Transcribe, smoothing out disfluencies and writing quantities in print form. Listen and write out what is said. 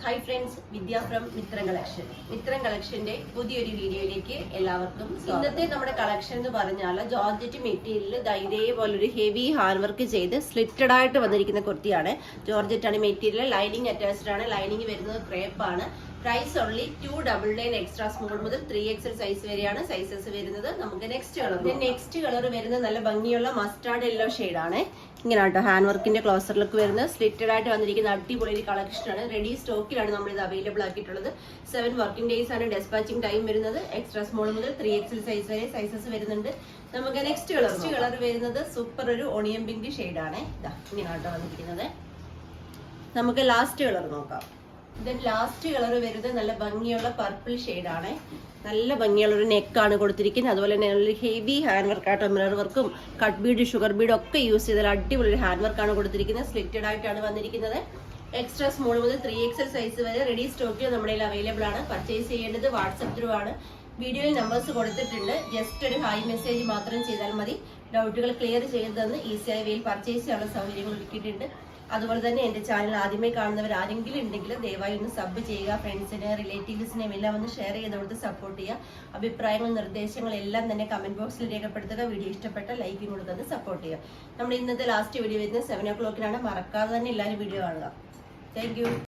Hi friends, Vidya from Mithram collection. Mithram കളക്ഷന്റെ പുതിയൊരു വീഡിയോയിലേക്ക് എല്ലാവർക്കും ഇന്നത്തെ നമ്മുടെ കളക്ഷൻ എന്ന് പറഞ്ഞാൽ ജോർജറ്റ് മെറ്റീരിയൽ ഇതേപോലെ ഒരു ഹെവി ഹാൻഡ് വർക്ക് ചെയ്ത് സ്ലിറ്റഡ് ആയിട്ട് വന്നിരിക്കുന്ന കുർത്തിയാണ്. ജോർജറ്റ് ആണ് മെറ്റീരിയൽ, ലൈനിങ് അറ്റാച്ച്ഡ് ആണ്. ലൈനിങ് വരുന്നത് ക്രേപ്പ് ആണ്. പ്രൈസ് ഓൺലി 299 എക്സ്ട്രാ സ്മോൾ മുതൽ 3XL സൈസ് വരെയാണ് സൈസസ് വരുന്നത്. നമുക്ക് നെക്സ്റ്റ് കളർ വരുന്നത് നല്ല ഭംഗിയുള്ള മസ്റ്റാർഡ് യെല്ലോ ഷെയ്ഡാണ്. ഇങ്ങനെ കേട്ടോ ഹാൻഡ് വർക്കിന്റെ ക്ലോസറിലേക്ക് വരുന്നത് സ്ലിറ്റഡ് ആയിട്ട് വന്നിരിക്കുന്ന അടിപൊളി ഒരു കളക്ഷനാണ്. റെഡി സ്റ്റോക്കിലാണ് നമ്മൾ ഇത് അവൈലബിൾ ആക്കിയിട്ടുള്ളത്. 7 വർക്കിംഗ് ഡേയ്സ് ആണ് ഡെസ്പാച്ചിങ് ടൈം വരുന്നത്. എക്സ്ട്രാ സ്മോൾ മുതൽ 3XL സൈസ് വരെ സൈസസ് വരുന്നുണ്ട്. നമുക്ക് നെക്സ്റ്റ് കളർ വരുന്നത് സൂപ്പർ ഒരു ഓണിയൻ പിങ്ക് ഷെയ്ഡാണ്. ഇതാ ഇങ്ങനെ കേട്ടോ വന്നിരിക്കുന്നത്. നമുക്ക് ലാസ്റ്റ് കളർ നോക്കാം. ലാസ്റ്റ് കളർ വരുന്നത് നല്ല ഭംഗിയുള്ള പർപ്പിൾ ഷെയ്ഡാണ്. നല്ല ഭംഗിയുള്ള ഒരു നെക്കാണ് കൊടുത്തിരിക്കുന്നത്. അതുപോലെ തന്നെ നല്ലൊരു ഹെവി ഹാൻഡ് വർക്കാട്ടോ. മിറർ വർക്കും കട്ട് ബീഡ് ഷുഗർ ബീഡ് ഒക്കെ യൂസ് ചെയ്താൽ അടിപൊളി ഒരു ഹാൻഡ് വർക്കാണ് കൊടുത്തിരിക്കുന്നത്. സ്ലിറ്റഡ് ആയിട്ടാണ് വന്നിരിക്കുന്നത്. എക്സ്ട്രാ സ്മോൾ മുതൽ 3XL സൈസ് വരെ റെഡി സ്റ്റോക്കിൽ നമ്മുടെ അവൈലബിൾ ആണ്. പർച്ചേസ് ചെയ്യേണ്ടത് വാട്സപ്പ് ത്രൂ ആണ്. വീഡിയോയിൽ നമ്പേഴ്സ് കൊടുത്തിട്ടുണ്ട്. ജസ്റ്റ് ഒരു ഹായ് മെസ്സേജ് മാത്രം ചെയ്താൽ മതി. ഡൗട്ടുകൾ ക്ലിയർ ചെയ്തതെന്ന് ഈസിയായ വേയിൽ പർച്ചേസ് ചെയ്യാനുള്ള സൗകര്യങ്ങൾ ഒരുക്കിയിട്ടുണ്ട്. അതുപോലെ തന്നെ എൻ്റെ ചാനൽ ആദ്യമായി കാണുന്നവർ ആരെങ്കിലും ഉണ്ടെങ്കിൽ ദയവായി ഒന്ന് സബ് ചെയ്യുക. ഫ്രണ്ട്സിനെ റിലേറ്റീവ്സിനെയും എല്ലാം ഒന്ന് ഷെയർ ചെയ്ത് കൊടുത്ത് സപ്പോർട്ട് ചെയ്യുക. അഭിപ്രായങ്ങൾ നിർദ്ദേശങ്ങൾ എല്ലാം തന്നെ കമന്റ് ബോക്സിൽ രേഖപ്പെടുത്തുക. വീഡിയോ ഇഷ്ടപ്പെട്ട ലൈക്കും കൊടുത്ത് സപ്പോർട്ട് ചെയ്യുക. നമ്മുടെ ഇന്നത്തെ ലാസ്റ്റ് വീഡിയോ വരുന്നത് 7 o'clock മറക്കാതെ തന്നെ എല്ലാവരും വീഡിയോ കാണുക. Thank you.